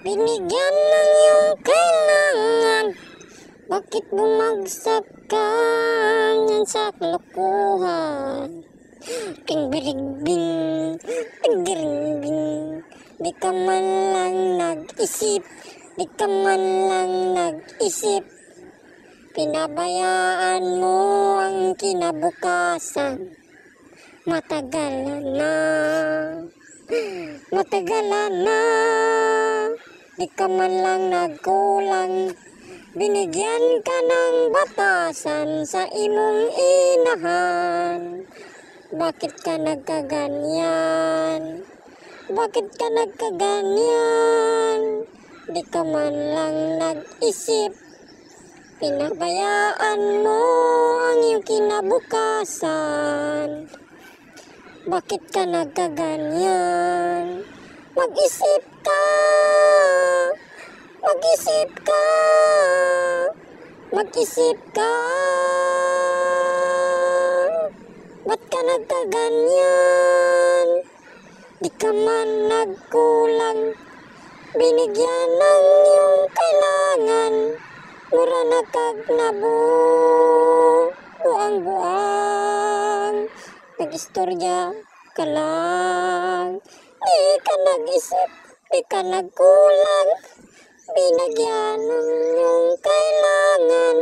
Binigyan ng iyong kailangan. Bakit bumagsak ka yan sa kalokohan? Pingbirigbing, pingbirigbing. Di ka man lang nag-isip, di ka man lang nag-isip. Pinabayaan mo ang kinabukasan. Matagalan na, matagalan na. Di ka man lang nagkulang. Binigyan ka ng batasan sa imong inahan. Bakit ka nagkaganyan? Bakit ka nagkaganyan? Di ka man lang nag-isip. Pinabayaan mo ang iyong kinabukasan. Bakit ka nagkaganyan? Mag-isip ka! Mag-isip ka! Mag-isip ka! Ba't ka nagkaganyan? Di ka man nagkulang. Binigyan ng iyong kailangan. Mura na kag buang-buang. Nag-istorya ka lang. Di ka nag-isip, di ka nagkulang. Binigyan ng iyong kailangan.